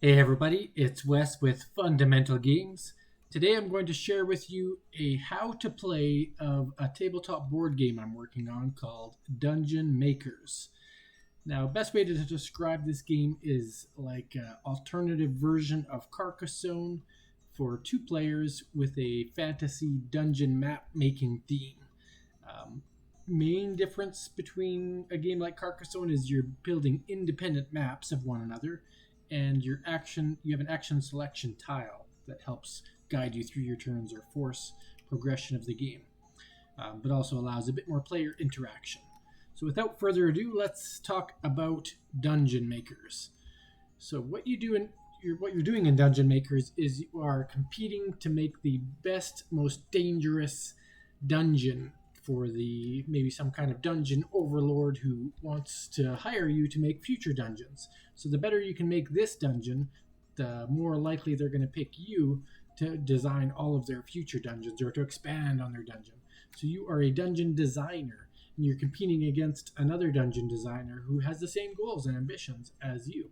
Hey everybody, it's Wes with Fundamental Games. Today I'm going to share with you a how to play of a tabletop board game I'm working on called Dungeon Makers. Now, best way to describe this game is like an alternative version of Carcassonne for two players with a fantasy dungeon map making theme. Um, Main difference between a game like Carcassonne is you're building independent maps of one another, and you have an action selection tile that helps guide you through your turns or force progression of the game, but also allows a bit more player interaction. So, without further ado, let's talk about Dungeon Makers. So, what you're doing in Dungeon Makers is you are competing to make the best, most dangerous dungeon for the maybe some kind of dungeon overlord who wants to hire you to make future dungeons. So the better you can make this dungeon, the more likely they're going to pick you to design all of their future dungeons or to expand on their dungeon. So you are a dungeon designer and you're competing against another dungeon designer who has the same goals and ambitions as you.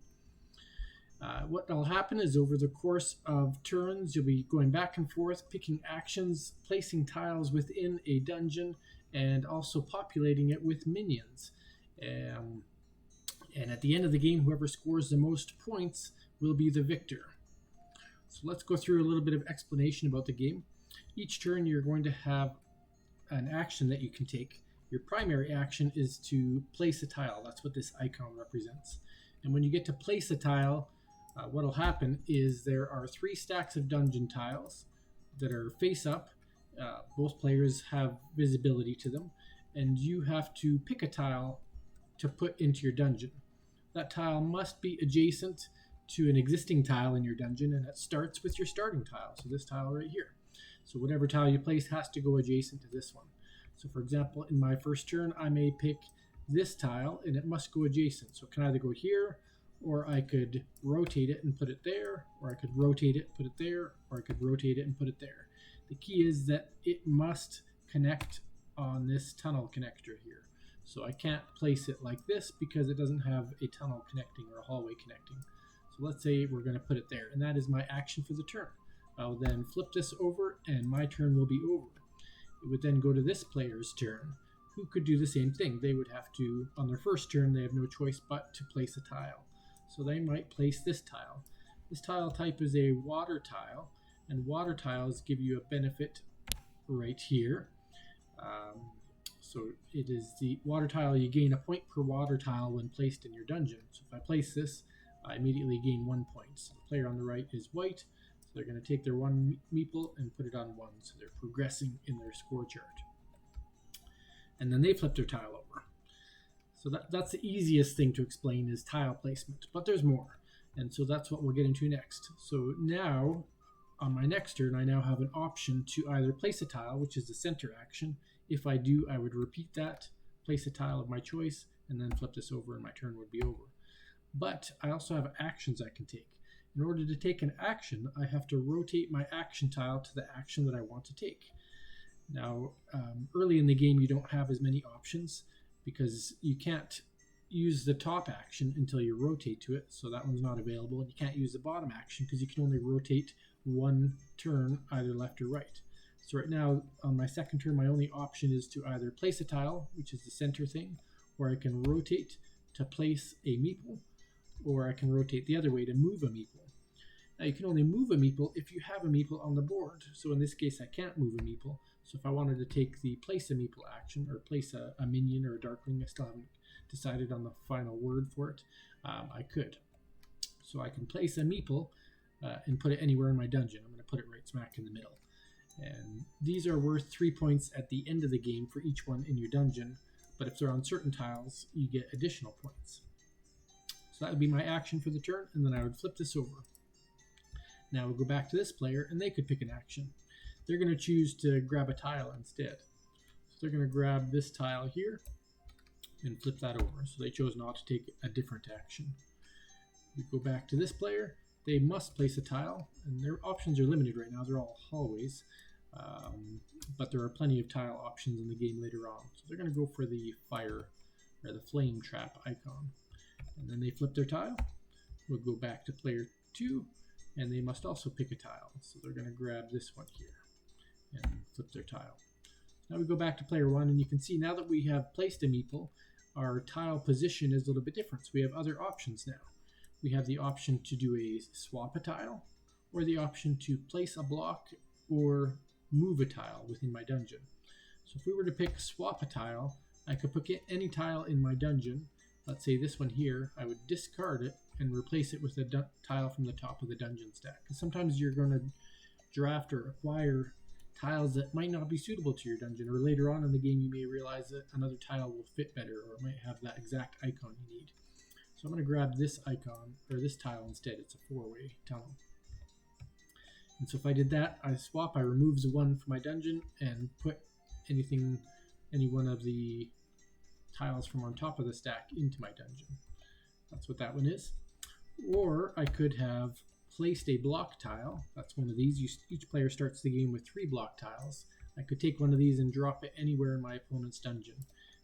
What will happen is over the course of turns, you'll be going back and forth, picking actions, placing tiles within a dungeon, and also populating it with minions. Um, and at the end of the game, whoever scores the most points will be the victor. So let's go through a little bit of explanation about the game. Each turn, you're going to have an action that you can take. Your primary action is to place a tile. That's what this icon represents. And when you get to place a tile, what will happen is there are three stacks of dungeon tiles that are face up. Both players have visibility to them, and you have to pick a tile to put into your dungeon. That tile must be adjacent to an existing tile in your dungeon, and it starts with your starting tile. So this tile right here. So whatever tile you place has to go adjacent to this one. So for example, in my first turn, I may pick this tile, and it must go adjacent. So it can either go here, or I could rotate it and put it there, or I could rotate it, put it there, or I could rotate it and put it there. The key is that it must connect on this tunnel connector here. So I can't place it like this because it doesn't have a tunnel connecting or a hallway connecting. So let's say we're going to put it there, and that is my action for the turn. I'll then flip this over, and my turn will be over. It would then go to this player's turn, who could do the same thing. They would have to, on their first turn, they have no choice but to place a tile. So they might place this tile. This tile type is a water tile, and water tiles give you a benefit right here. So it is the water tile, you gain a point per water tile when placed in your dungeon. So if I place this, I immediately gain 1 point. So the player on the right is white, so they're going to take their one meeple and put it on 1, so they're progressing in their score chart. And then they flip their tile over. So that's the easiest thing to explain is tile placement, but there's more. And so that's what we'll get into next. So now, on my next turn, I now have an option to either place a tile, which is the center action. If I do, I would repeat that, place a tile of my choice, and then flip this over and my turn would be over. But I also have actions I can take. In order to take an action, I have to rotate my action tile to the action that I want to take. Now, early in the game, you don't have as many options because you can't use the top action until you rotate to it, so that one's not available. And you can't use the bottom action because you can only rotate one turn either left or right. So right now, on my second turn, my only option is to either place a tile, which is the center thing, or I can rotate to place a meeple, or I can rotate the other way to move a meeple. Now you can only move a meeple if you have a meeple on the board. So in this case, I can't move a meeple. So if I wanted to take the place a meeple action or place a minion or a darkling, I still haven't decided on the final word for it, I could. So I can place a meeple and put it anywhere in my dungeon. I'm going to put it right smack in the middle. And these are worth 3 points at the end of the game for each one in your dungeon. But if they're on certain tiles, you get additional points. So that would be my action for the turn, and then I would flip this over. Now we'll go back to this player, and they could pick an action. They're going to choose to grab a tile instead. So they're going to grab this tile here and flip that over. So they chose not to take a different action. We go back to this player. They must place a tile, and their options are limited right now. They're all hallways, but there are plenty of tile options in the game later on. So they're going to go for the fire or the flame trap icon. And then they flip their tile. We'll go back to player 2, and they must also pick a tile. So they're going to grab this one here and flip their tile. Now we go back to player 1, and you can see now that we have placed a meeple, our tile position is a little bit different. So we have other options now. We have the option to do a swap a tile, or the option to place a block or move a tile within my dungeon. So if we were to pick swap a tile, I could put any tile in my dungeon. Let's say this one here, I would discard it and replace it with a tile from the top of the dungeon stack. Because sometimes you're going to draft or acquire tiles that might not be suitable to your dungeon, or later on in the game you may realize that another tile will fit better, or it might have that exact icon you need. So I'm going to grab this icon, or this tile instead. It's a 4-way tunnel. And so if I did that, I swap, I remove the one from my dungeon and put any one of the tiles from on top of the stack into my dungeon. That's what that one is. Or I could have placed a block tile. That's one of these. Each player starts the game with 3 block tiles. I could take one of these and drop it anywhere in my opponent's dungeon.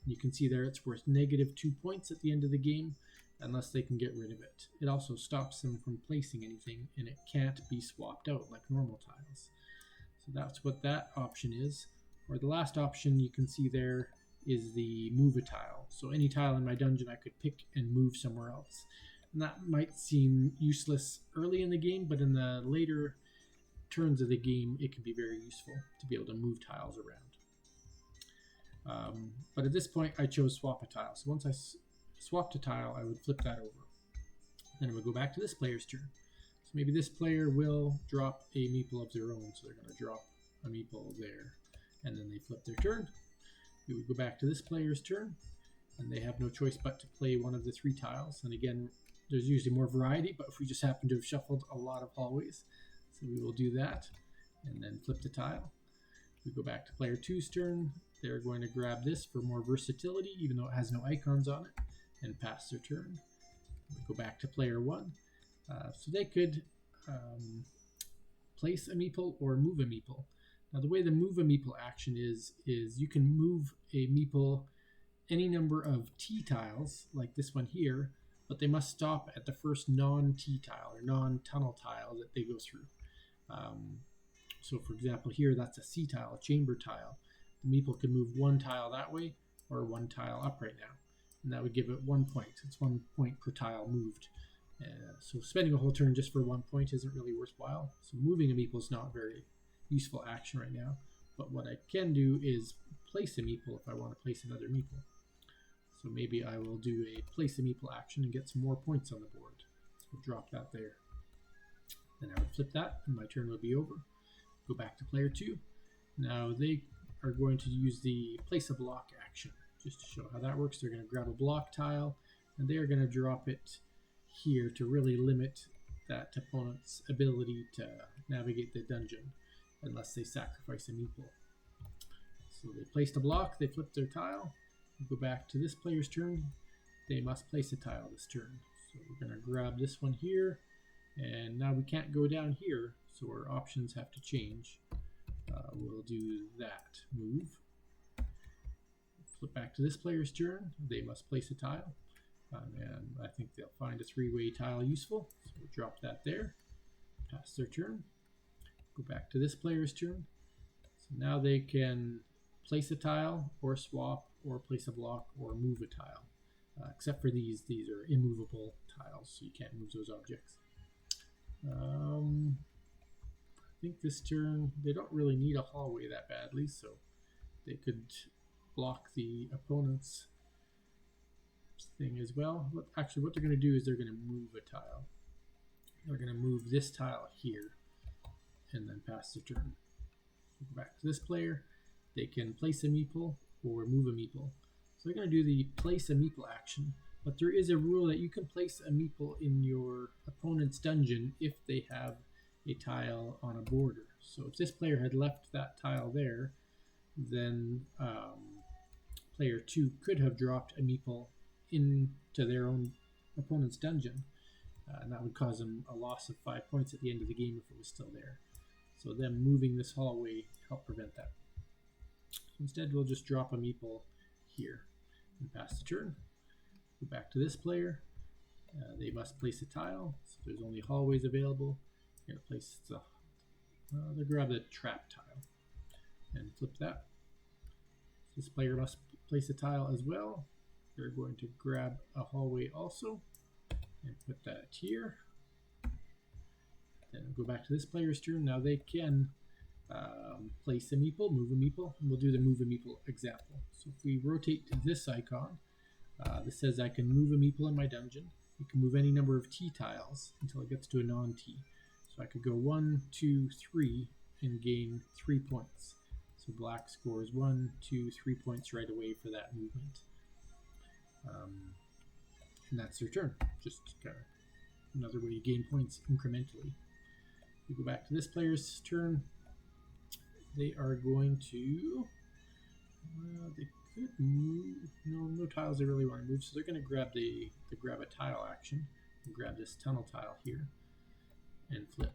And you can see there it's worth -2 points at the end of the game, unless they can get rid of it. It also stops them from placing anything, and it can't be swapped out like normal tiles. So that's what that option is. Or the last option you can see there is the move a tile. So any tile in my dungeon I could pick and move somewhere else. And that might seem useless early in the game, but in the later turns of the game it can be very useful to be able to move tiles around. But at this point I chose swap a tile. So once I swapped a tile, I would flip that over. Then it would go back to this player's turn. So maybe this player will drop a meeple of their own. So they're going to drop a meeple there. And then they flip their turn. We would go back to this player's turn. And they have no choice but to play one of the 3 tiles. And again, there's usually more variety, but if we just happen to have shuffled a lot of hallways. So we will do that. And then flip the tile. We go back to player 2's turn. They're going to grab this for more versatility, even though it has no icons on it, and pass their turn. We go back to player 1. So they could place a meeple or move a meeple. Now the way the move a meeple action is you can move a meeple any number of T tiles, like this one here, but they must stop at the first non-T tile or non-tunnel tile that they go through. So for example here, that's a C tile, a chamber tile. The meeple can move 1 tile that way or 1 tile up right now. And that would give it 1 point. It's 1 point per tile moved. So spending a whole turn just for 1 point isn't really worthwhile. So moving a meeple is not very useful action right now. But what I can do is place a meeple if I want to place another meeple. So maybe I will do a place a meeple action and get some more points on the board. So drop that there. Then I would flip that and my turn would be over. Go back to player 2. Now they are going to use the place a block action. Just to show how that works, they're going to grab a block tile and they're going to drop it here to really limit that opponent's ability to navigate the dungeon unless they sacrifice a meeple. So they placed a block, they flipped their tile. We go back to this player's turn. They must place a tile this turn. So we're going to grab this one here, and now we can't go down here, so our options have to change. We'll do that move. Flip back to this player's turn. They must place a tile, and I think they'll find a 3-way tile useful. So we'll drop that there. Pass their turn. Go back to this player's turn. So now they can place a tile or swap or place a block or move a tile. Except for these are immovable tiles, so you can't move those objects. I think this turn, they don't really need a hallway that badly, so they could block the opponent's thing as well. Actually, what they're going to do is they're going to move a tile. They're going to move this tile here and then pass the turn. So go back to this player. They can place a meeple or move a meeple. So they're going to do the place a meeple action, but there is a rule that you can place a meeple in your opponent's dungeon if they have a tile on a border. So if this player had left that tile there, then player 2 could have dropped a meeple into their own opponent's dungeon, and that would cause them a loss of 5 points at the end of the game if it was still there. So them moving this hallway helped prevent that. So instead we'll just drop a meeple here and pass the turn. Go back to this player, They must place a tile, so there's only hallways available. You're going to place they grab the trap tile and flip that. This player must place a tile as well. They're going to grab a hallway also and put that here. Then we'll go back to this player's turn. Now they can place a meeple, move a meeple, and we'll do the move a meeple example. So if we rotate to this icon, this says I can move a meeple in my dungeon. You can move any number of T tiles until it gets to a non-T. So I could go 1, 2, 3 and gain 3 points. So black scores 1, 2, 3 points right away for that movement. And that's their turn. Just another way to gain points incrementally. We go back to this player's turn. They are going to, they could move, no tiles they really want to move, so they're going to grab the grab a tile action and grab this tunnel tile here and flip.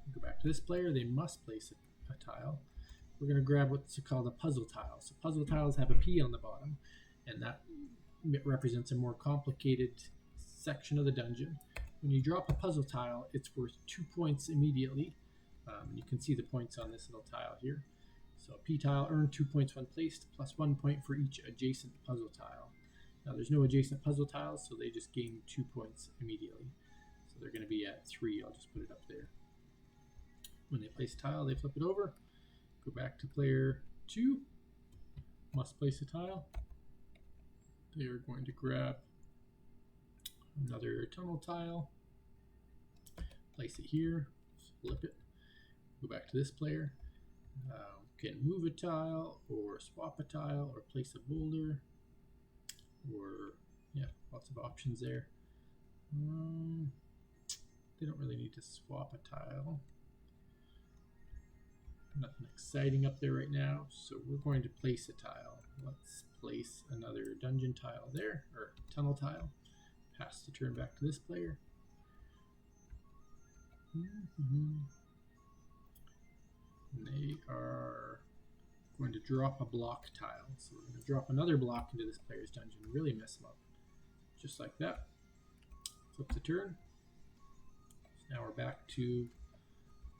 We go back to this player. They must place a tile. We're going to grab what's called a puzzle tile. So puzzle tiles have a P on the bottom, and that represents a more complicated section of the dungeon. When you drop a puzzle tile, it's worth 2 points immediately. You can see the points on this little tile here. So P tile earned 2 points when placed, plus 1 point for each adjacent puzzle tile. Now there's no adjacent puzzle tiles, so they just gain 2 points immediately. So they're going to be at 3. I'll just put it up there. When they place a tile, they flip it over. Go back to player 2. Must place a tile. They are going to grab another tunnel tile, place it here, flip it, go back to this player. Can move a tile or swap a tile or place a boulder, or yeah, lots of options there. They don't really need to swap a tile. Nothing exciting up there right now, so we're going to place a tile. Let's place another dungeon tile there, or tunnel tile. Pass the turn back to this player. And they are going to drop a block tile. So we're going to drop another block into this player's dungeon and really mess them up. Just like that. Flip the turn. So now we're back to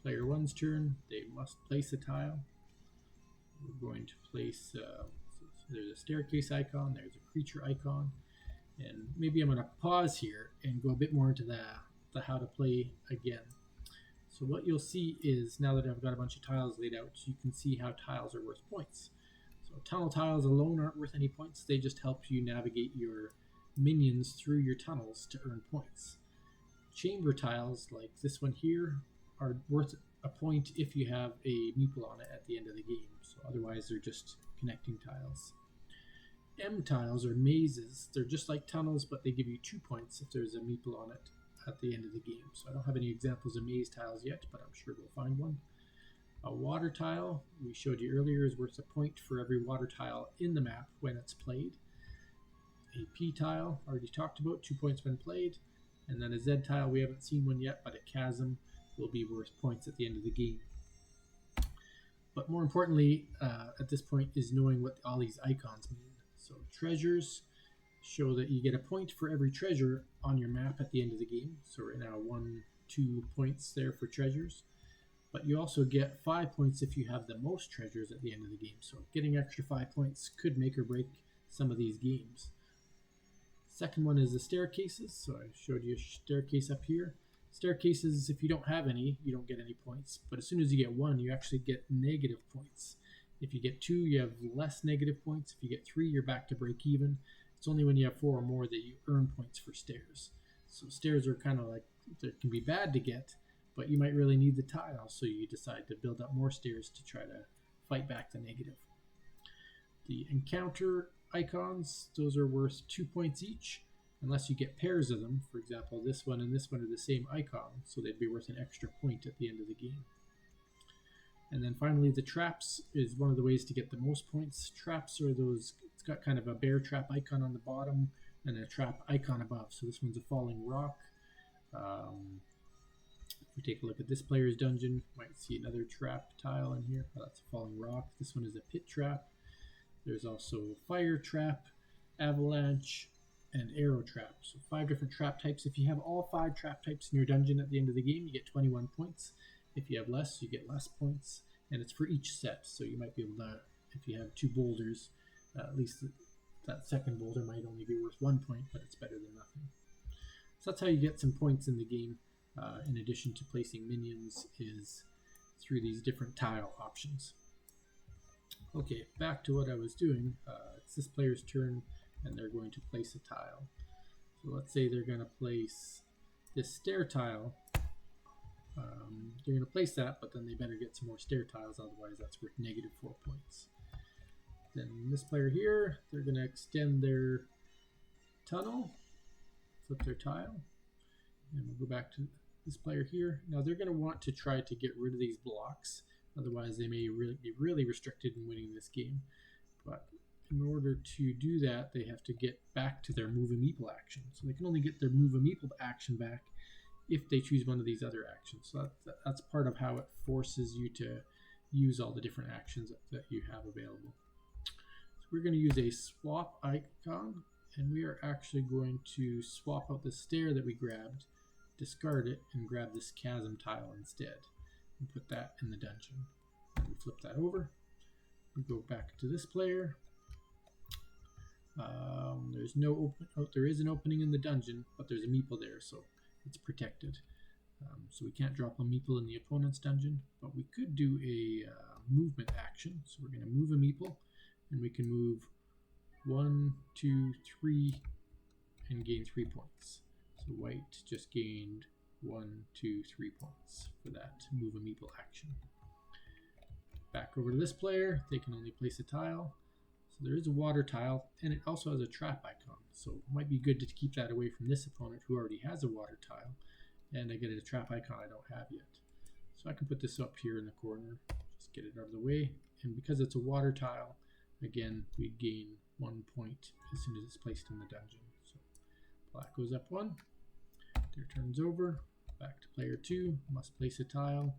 player 1's turn. They must place a tile. We're going to place, so there's a staircase icon, there's a creature icon, and maybe I'm going to pause here and go a bit more into the how to play again. So what you'll see is, now that I've got a bunch of tiles laid out, you can see how tiles are worth points. So tunnel tiles alone aren't worth any points, they just help you navigate your minions through your tunnels to earn points. Chamber tiles, like this one here, are worth a point if you have a meeple on it at the end of the game. So otherwise they're just connecting tiles. M tiles are mazes. They're just like tunnels, but they give you 2 points if there's a meeple on it at the end of the game. So I don't have any examples of maze tiles yet, but I'm sure we'll find one. A water tile, we showed you earlier, is worth a point for every water tile in the map when it's played. A P tile, already talked about, 2 points when played. And then a Z tile, we haven't seen one yet, but a chasm will be worth points at the end of the game. But more importantly, at this point, is knowing what all these icons mean. So treasures show that you get a point for every treasure on your map at the end of the game. So right now 1, 2 points there for treasures. But you also get 5 points if you have the most treasures at the end of the game. So getting extra 5 points could make or break some of these games. Second one is the staircases. So I showed you a staircase up here. Staircases, if you don't have any, you don't get any points. But as soon as you get 1, you actually get negative points. If you get 2, you have less negative points. If you get 3, you're back to break even. It's only when you have 4 or more that you earn points for stairs. So stairs are kind of like, they can be bad to get, but you might really need the tile, so you decide to build up more stairs to try to fight back the negative. The encounter icons, those are worth 2 points each, unless you get pairs of them. For example, this one and this one are the same icon, so they'd be worth an extra point at the end of the game. And then finally, the traps is one of the ways to get the most points. Traps are those, it's got kind of a bear trap icon on the bottom and a trap icon above. So this one's a falling rock. If we take a look at this player's dungeon, you might see another trap tile in here. Oh, that's a falling rock. This one is a pit trap. There's also fire trap, avalanche, and arrow trap. So 5 different trap types. If you have all 5 trap types in your dungeon at the end of the game, you get 21 points. If you have less, you get less points. And it's for each set. So you might be able to, if you have 2 boulders, at least that second boulder might only be worth 1 point, but it's better than nothing. So that's how you get some points in the game, in addition to placing minions, is through these different tile options. Okay, back to what I was doing. It's this player's turn, and they're going to place a tile. So let's say they're going to place this stair tile. They're going to place that, but then they better get some more stair tiles, otherwise that's worth -4 points. Then this player here, they're going to extend their tunnel, flip their tile, and we'll go back to this player here. Now they're going to want to try to get rid of these blocks, otherwise they may be really restricted in winning this game. But in order to do that, they have to get back to their move a meeple action. So they can only get their move a meeple action back if they choose one of these other actions. So that's part of how it forces you to use all the different actions that you have available. So we're going to use a swap icon, and we are actually going to swap out the stair that we grabbed, discard it, and grab this chasm tile instead, and put that in the dungeon. And we flip that over. We go back to this player. There's no open. Oh, there is an opening in the dungeon, but there's a meeple there, so it's protected. So we can't drop a meeple in the opponent's dungeon, but we could do a movement action. So we're going to move a meeple, and we can move 1, 2, 3, and gain 3 points. So white just gained 1, 2, 3 points for that move a meeple action. Back over to this player, they can only place a tile. So there is a water tile, and it also has a trap icon. So it might be good to keep that away from this opponent who already has a water tile. And I get a trap icon I don't have yet. So I can put this up here in the corner, just get it out of the way. And because it's a water tile, again, we gain 1 point as soon as it's placed in the dungeon. So black goes up 1, their turn's over, back to player 2, must place a tile.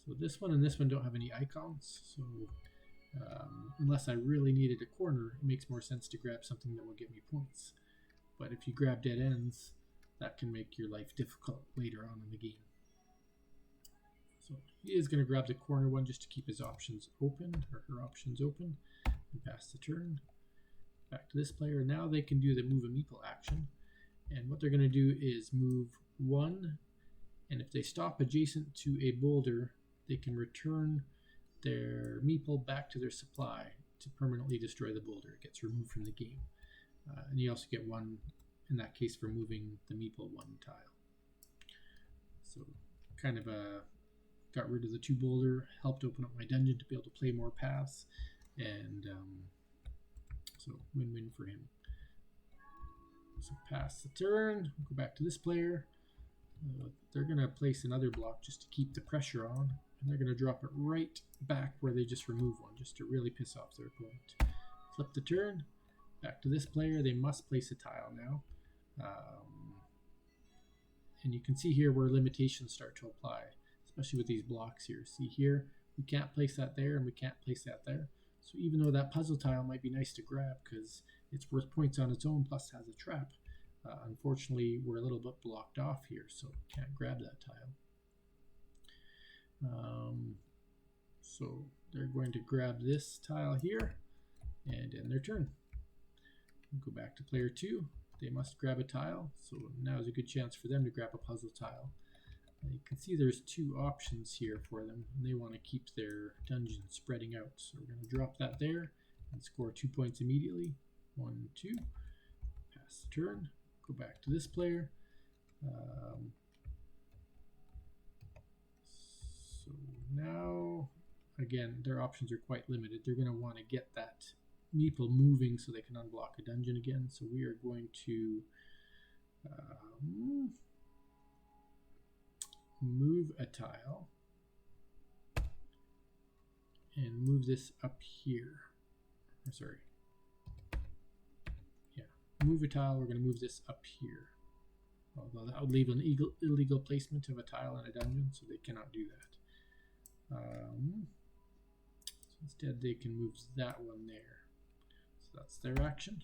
So this one and this one don't have any icons, so unless I really needed a corner, it makes more sense to grab something that will get me points. But if you grab dead ends, that can make your life difficult later on in the game. So he is going to grab the corner one just to keep his options open, or her options open, and pass the turn. Back to this player. Now they can do the move a meeple action, and what they're going to do is move 1, and if they stop adjacent to a boulder, they can return their meeple back to their supply to permanently destroy the boulder. It gets removed from the game. And you also get 1 in that case for moving the meeple 1 tile. So kind of got rid of the 2 boulder, helped open up my dungeon to be able to play more paths, and so win-win for him. So pass the turn, go back to this player. They're going to place another block just to keep the pressure on, and they're going to drop it right back where they just removed 1, just to really piss off their opponent. Flip the turn, back to this player. They must place a tile now. And you can see here where limitations start to apply, especially with these blocks here. See here, we can't place that there, and we can't place that there. So even though that puzzle tile might be nice to grab because it's worth points on its own, plus has a trap, unfortunately we're a little bit blocked off here, so can't grab that tile. So they're going to grab this tile here and end their turn. Go back to player 2. They must grab a tile, so now is a good chance for them to grab a puzzle tile. You can see there's 2 options here for them, and they want to keep their dungeon spreading out. So we're going to drop that there and score 2 points immediately. 1, 2. Pass the turn. Go back to this player. So now, again, their options are quite limited. They're going to want to get that meeple moving so they can unblock a dungeon again. So we are going to move a tile and move this up here. Sorry. Yeah, move a tile. We're going to move this up here. Although that would leave an illegal placement of a tile in a dungeon, so they cannot do that. So instead, they can move that one there. So that's their action.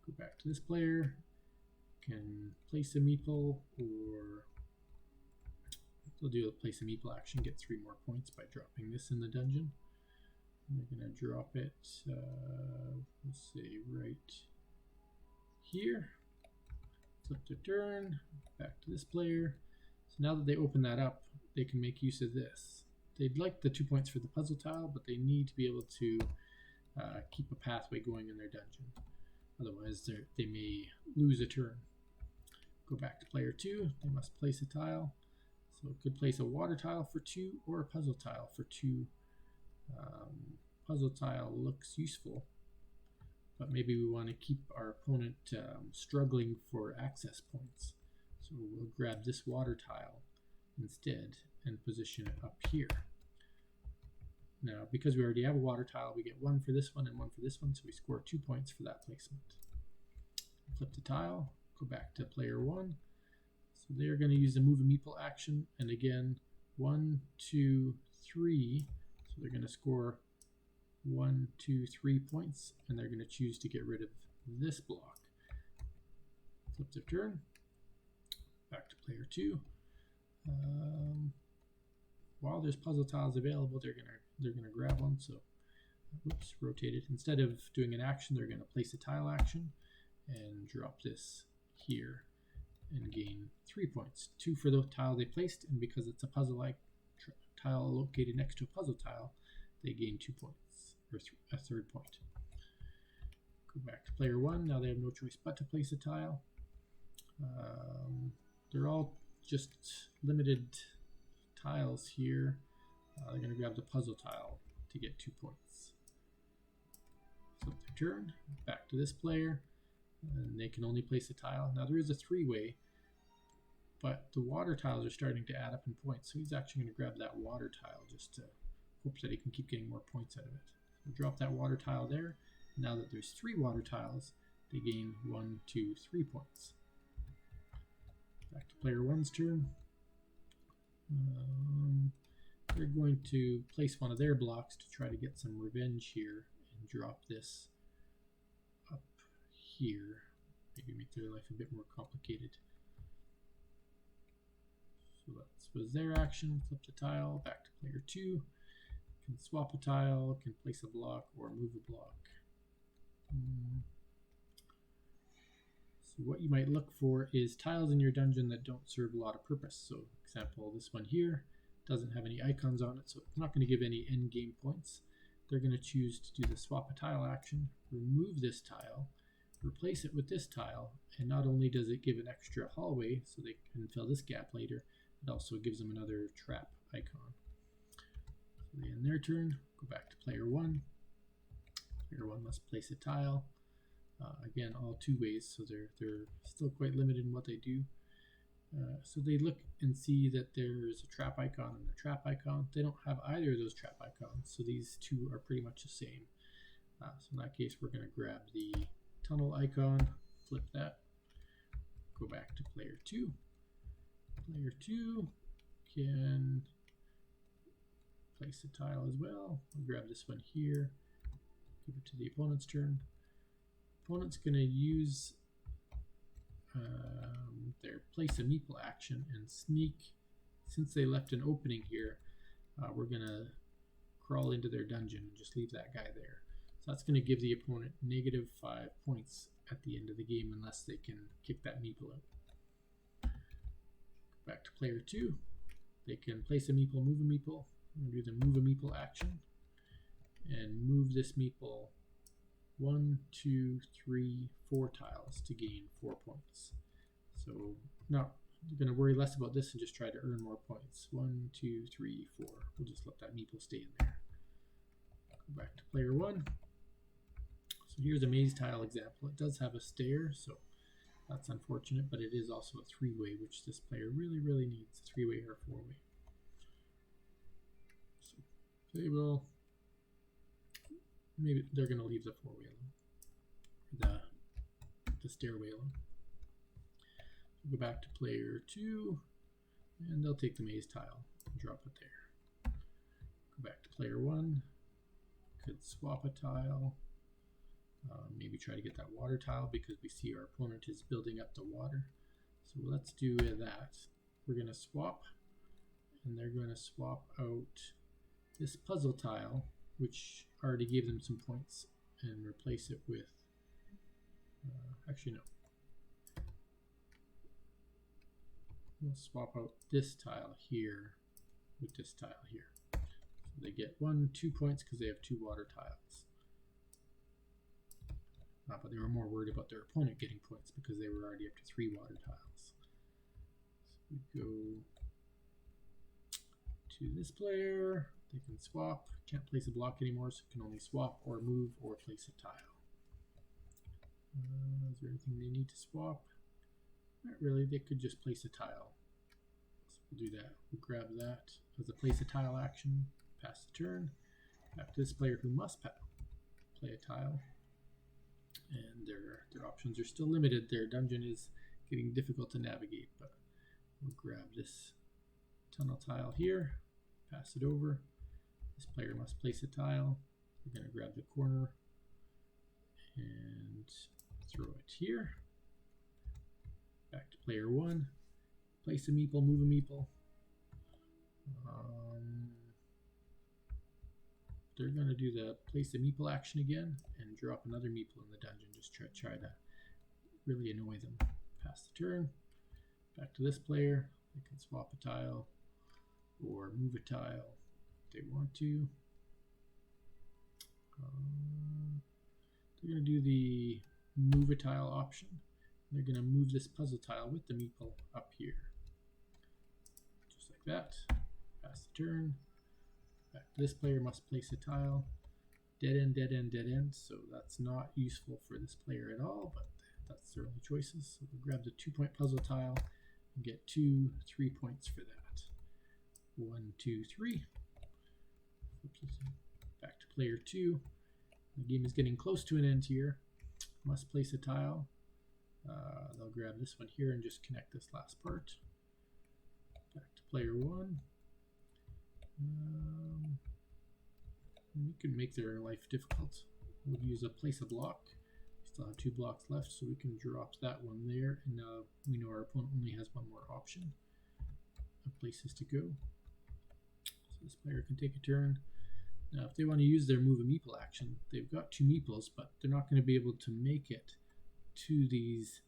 Go back to this player, can place a meeple, or they'll do a place a meeple action, get 3 more points by dropping this in the dungeon. And they're going to drop it, let's say right here. Flip their turn, back to this player. So now that they open that up, they can make use of this. They'd like the 2 points for the puzzle tile, but they need to be able to keep a pathway going in their dungeon. Otherwise, they may lose a turn. Go back to player 2. They must place a tile. So it could place a water tile for 2 or a puzzle tile for 2. Puzzle tile looks useful, but maybe we want to keep our opponent struggling for access points. So we'll grab this water tile instead and position it up here. Now, because we already have a water tile, we get 1 for this one and 1 for this one, so we score 2 points for that placement. Flip the tile, go back to player 1. So they're going to use the move a meeple action, and again, 1, 2, 3. So they're going to score 1, 2, 3 points, and they're going to choose to get rid of this block. Flip their turn, back to player 2. While there's puzzle tiles available, they're gonna grab one. So, oops, rotate it. Instead of doing an action, they're gonna place a tile action and drop this here and gain 3 points. 2 for the tile they placed, and because it's a puzzle-like tile located next to a puzzle tile, they gain 2 points, or a 3rd point. Go back to player 1. Now they have no choice but to place a tile. They're all just limited tiles here. They're going to grab the puzzle tile to get 2 points. Flip their turn, back to this player, and they can only place a tile. Now there is a 3-way, but the water tiles are starting to add up in points, so he's actually going to grab that water tile just to hope that he can keep getting more points out of it. So drop that water tile there. Now that there's 3 water tiles, they gain 1, 2, 3 points. Back to player 1's turn. They're going to place one of their blocks to try to get some revenge here and drop this up here. Maybe make their life a bit more complicated. So that was their action. Flip the tile, back to player 2. Can swap a tile, can place a block, or move a block. So what you might look for is tiles in your dungeon that don't serve a lot of purpose. So, example, this one here doesn't have any icons on it, so it's not going to give any end game points. They're going to choose to do the swap a tile action, remove this tile, replace it with this tile, and not only does it give an extra hallway so they can fill this gap later, it also gives them another trap icon. So they end their turn, go back to player 1. Player 1 must place a tile. Again, all 2 ways, so they're still quite limited in what they do. So they look and see that there's a trap icon and a trap icon. They don't have either of those trap icons, so these 2 are pretty much the same. So in that case, we're going to grab the tunnel icon, flip that, go back to player 2. Player 2 can place a tile as well. We'll grab this one here, give it to the opponent's turn. Opponent's going to use their place a meeple action and sneak. Since they left an opening here, we're going to crawl into their dungeon and just leave that guy there. So that's going to give the opponent -5 points at the end of the game unless they can kick that meeple out. Back to player 2. They can place a meeple, move a meeple. We're going to do the move a meeple action and move this meeple 1, 2, 3, 4 tiles to gain 4 points. So now you're going to worry less about this and just try to earn more points. 1, 2, 3, 4. We'll just let that meeple stay in there. Go back to player 1. So here's a maze tile example. It does have a stair, so that's unfortunate, but it is also a 3-way, which this player really needs, a 3-way or 4-way. So they will, maybe they're going to leave the 4-way alone, the stairway alone. Go back to player 2, and they'll take the maze tile and drop it there. Go back to player 1, could swap a tile, Maybe try to get that water tile because we see our opponent is building up the water. So let's do that. We're going to swap, and they're going to swap out this puzzle tile, which already gave them some points, and replace it with, actually no. We'll swap out this tile here with this tile here. So they get 2 points because they have 2 water tiles. But they were more worried about their opponent getting points because they were already up to 3 water tiles. So we go to this player. They can swap. Can't place a block anymore, so can only swap or move or place a tile. Is there anything they need to swap? Not really. They could just place a tile. So we'll do that. We'll grab that as a place a tile action. Pass the turn. Back to this player who must play a tile. And their options are still limited. Their dungeon is getting difficult to navigate, but we'll grab this tunnel tile here, pass it over. This player must place a tile. We're going to grab the corner and throw it here. Back to player 1. Place a meeple, move a meeple. They're going to do the place a meeple action again and drop another meeple in the dungeon. Just try to really annoy them. Pass the turn. Back to this player. They can swap a tile or move a tile if they want to. They're going to do the move a tile option. They're going to move this puzzle tile with the meeple up here. Just like that. Pass the turn. Back to this player must place a tile. Dead end, dead end, dead end. So that's not useful for this player at all, but that's their only choices. So we'll grab the 2-point puzzle tile and get 2 3 points for that. 1, 2, 3. Back to player 2. The game is getting close to an end here. Must place a tile. They'll grab this one here and just connect this last part. Back to player 1. We can make their life difficult. We'll use a place a block. We still have 2 blocks left, so we can drop that one there. And now we know our opponent only has 1 more option of places to go. So this player can take a turn. Now, if they want to use their move a meeple action, they've got 2 meeples, but they're not going to be able to make it to these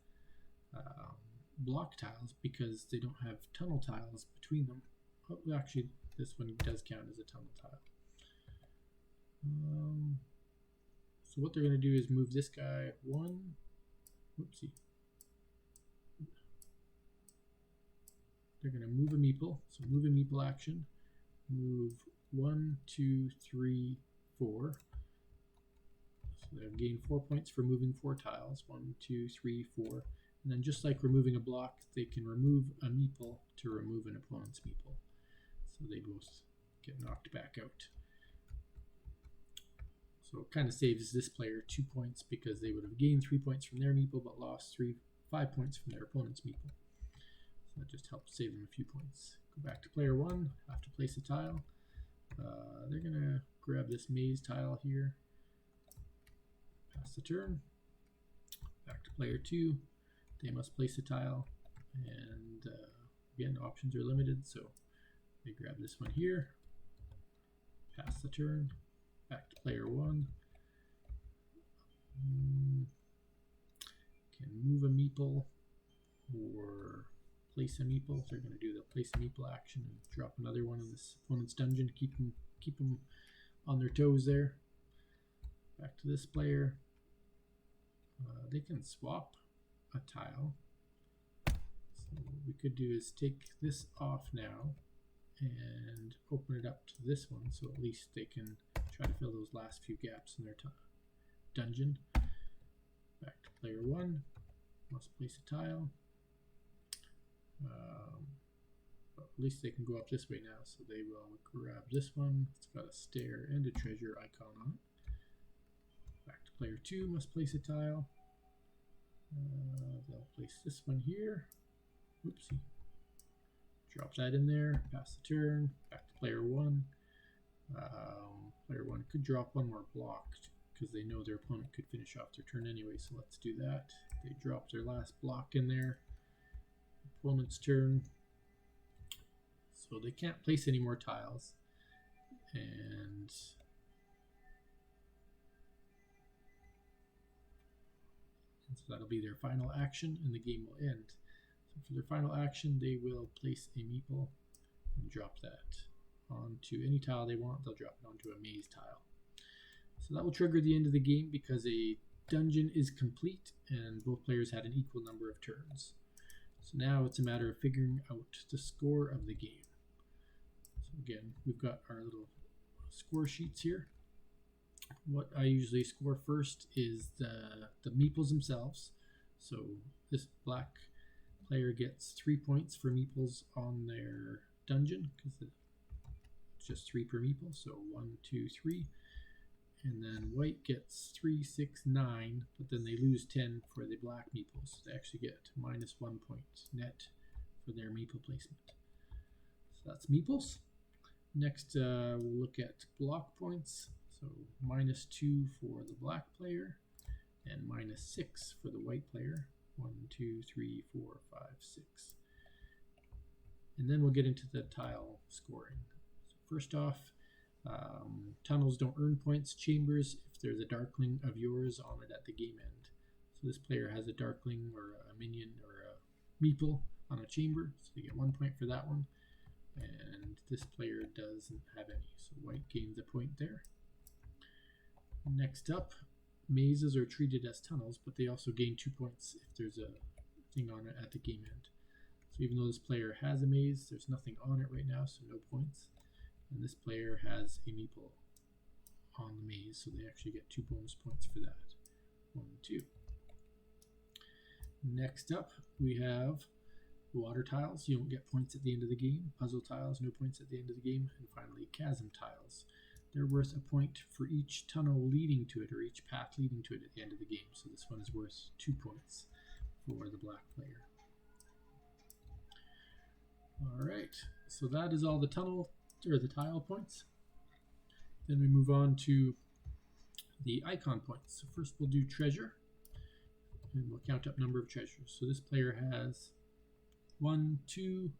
block tiles because they don't have tunnel tiles between them. Oh, actually, this one does count as a tunnel tile. So what they're going to do is move this guy 1. Whoopsie. They're going to move a meeple. So move a meeple action. Move 1, 2, 3, 4. So they've gained 4 points for moving 4 tiles. 1, 2, 3, 4. And then just like removing a block, they can remove a meeple to remove an opponent's meeple. So they both get knocked back out. So it kind of saves this player 2 points because they would have gained 3 points from their meeple but lost 5 points from their opponent's meeple. So that just helps save them a few points. Go back to player 1, have to place a tile. They're going to grab this maze tile here. Pass the turn. Back to player 2. They must place a tile. And again, options are limited, so they grab this one here. Pass the turn. Back to player 1. Can move a meeple or place a meeple. They're going to do the place a meeple action and drop another one in this opponent's dungeon to keep them on their toes there. Back to this player. They can swap a tile. So what we could do is take this off now and open it up to this one, so at least they can try to fill those last few gaps in their dungeon. Back to player 1. Must place a tile. But at least they can go up this way now, so they will grab this one. It's got a stair and a treasure icon on it. Back to player 2. Must place a tile. They'll place this one here. Whoopsie. Drop that in there. Pass the turn. Back to player 1. Player 1 could drop 1 more block because they know their opponent could finish off their turn anyway, so let's do that. They drop their last block in there. Opponent's turn. So they can't place any more tiles. And so that'll be their final action, and the game will end. So for their final action, they will place a meeple and drop that onto any tile they want. They'll drop it onto a maze tile. So that will trigger the end of the game because a dungeon is complete and both players had an equal number of turns. So now it's a matter of figuring out the score of the game. So again, we've got our little score sheets here. What I usually score first is the meeples themselves. So this black player gets 3 points for meeples on their dungeon because it's just 3 per meeple. So 1, 2, 3. And then white gets 3, 6, 9, but then they lose 10 for the black meeples. They actually get -1 point net for their meeple placement. So that's meeples. Next, we'll look at block points. So -2 for the black player and -6 for the white player. 1, 2, 3, 4, 5, 6. And then we'll get into the tile scoring. So first off, tunnels don't earn points. Chambers, if there's a darkling of yours on it at the game end. So this player has a darkling or a minion or a meeple on a chamber, so you get 1 point for that one. And this player doesn't have any, so white gains a point there. Next up, mazes are treated as tunnels, but they also gain 2 points if there's a thing on it at the game end. So even though this player has a maze, there's nothing on it right now, so no points. And this player has a meeple on the maze, so they actually get 2 bonus points for that. 1, 2. Next up, we have water tiles. You don't get points at the end of the game. Puzzle tiles, no points at the end of the game. And finally, chasm tiles. They're worth a point for each tunnel leading to it, or each path leading to it at the end of the game. So this one is worth 2 points for the black player. Alright, so that is all the tunnel, or the tile points. Then we move on to the icon points. So first we'll do treasure, and we'll count up number of treasures. So this player has 1, 2,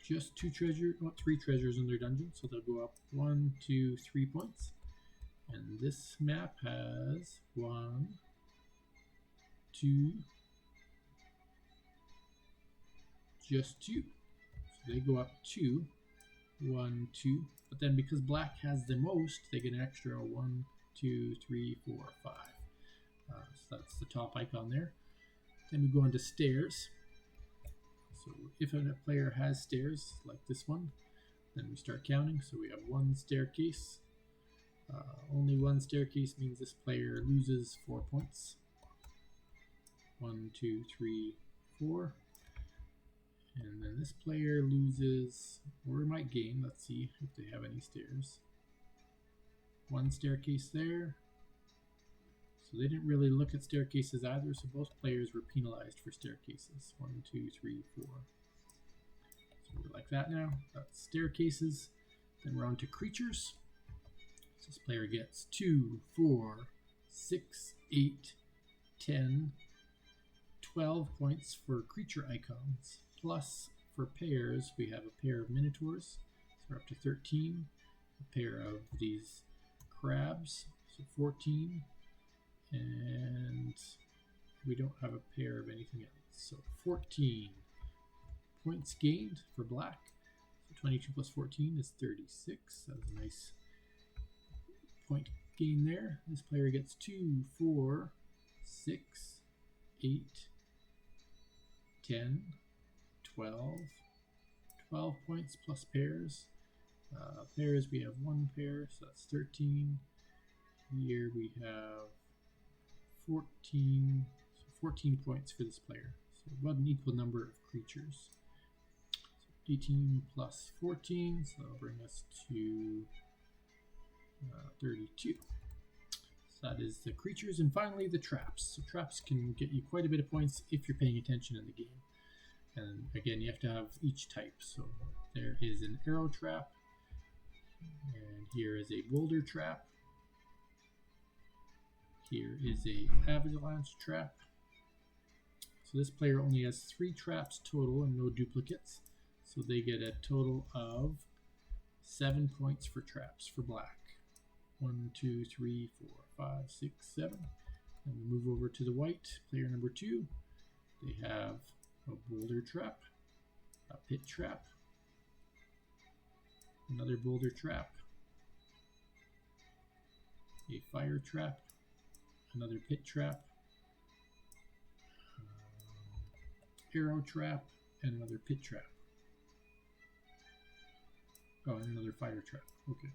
just 2 treasures, not 3 treasures in their dungeon, so they'll go up 1, 2, 3 points. And this map has 1, 2, just 2. So they go up 2, 1, 2. But then because black has the most, they get an extra 1, 2, 3, 4, 5. So that's the top icon there. Then we go on to stairs. So if a player has stairs like this one, then we start counting. So we have 1 staircase. Only 1 staircase means this player loses 4 points. 1, 2, 3, 4. And then this player loses, or might gain, let's see if they have any stairs. 1 staircase there. So they didn't really look at staircases either, so both players were penalized for staircases. 1, 2, 3, 4. So we're like that now. That's staircases. Then we're on to creatures. So this player gets 2, 4, 6, 8, 10, 12 points for creature icons. Plus, for pairs, we have a pair of minotaurs, so we're up to 13. A pair of these crabs, so 14. And we don't have a pair of anything else, so 14 points gained for black. So 22 plus 14 is 36. That was a nice point gain there. This player gets 2, 4, 6, 8, 10, 12 points plus pairs. Pairs, we have 1 pair, so that's 13. Here we have 14, so 14 points for this player. So about an equal number of creatures. So 18 plus 14, so that'll bring us to 32. So that is the creatures, and finally the traps. So traps can get you quite a bit of points if you're paying attention in the game. And again, you have to have each type. So there is an arrow trap, and here is a boulder trap, Here is a avalanche trap. So this player only has 3 traps total and no duplicates. So they get a total of 7 points for traps for black. 1, 2, 3, 4, 5, 6, 7. And we move over to the white, player number 2. They have a boulder trap, a pit trap, another boulder trap, a fire trap, another pit trap, arrow trap, and another pit trap. Oh, and another fire trap. Okay.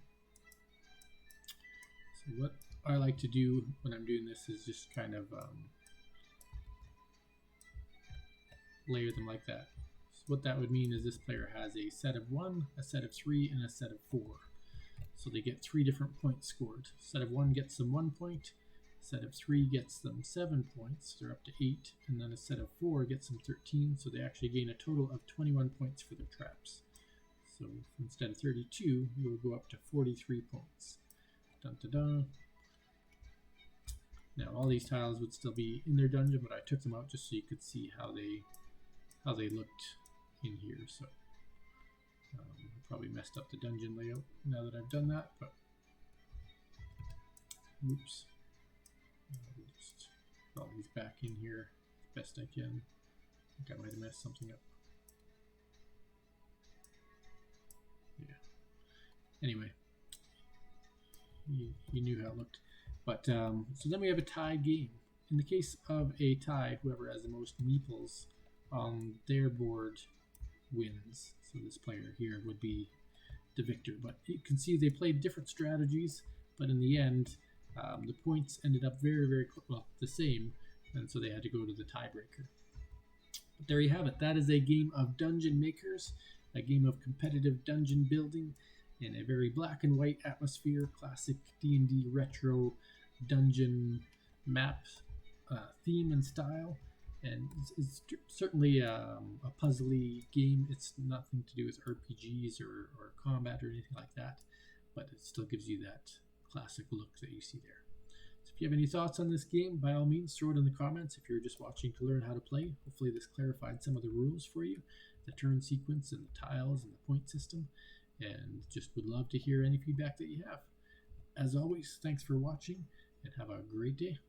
So what I like to do when I'm doing this is just kind of layer them like that. So what that would mean is this player has a set of 1, a set of 3, and a set of 4. So they get 3 different points scored. Set of 1 gets them 1 point, set of 3 gets them 7 points, they're up to 8, and then a set of 4 gets them 13, so they actually gain a total of 21 points for their traps. So instead of 32, we will go up to 43 points. Dun, dun, dun. Now all these tiles would still be in their dungeon, but I took them out just so you could see how they looked in here. So probably messed up the dungeon layout now that I've done that, but oops. I'll just put all these back in here as best I can. I think I might have messed something up. Yeah. Anyway, you knew how it looked. But so then we have a tie game. In the case of a tie, whoever has the most meeples on their board wins. So this player here would be the victor. But you can see they played different strategies, but in the end, the points ended up very, very well the same, and so they had to go to the tiebreaker. But there you have it. That is a game of Dungeon Makers, a game of competitive dungeon building in a very black and white atmosphere, classic D&D retro dungeon map theme and style. And it's certainly a puzzly game. It's nothing to do with RPGs or combat or anything like that, but it still gives you that classic look that you see there. So if you have any thoughts on this game, by all means, throw it in the comments. If you're just watching to learn how to play, hopefully this clarified some of the rules for you, the turn sequence and the tiles and the point system, and just would love to hear any feedback that you have. As always, thanks for watching and have a great day.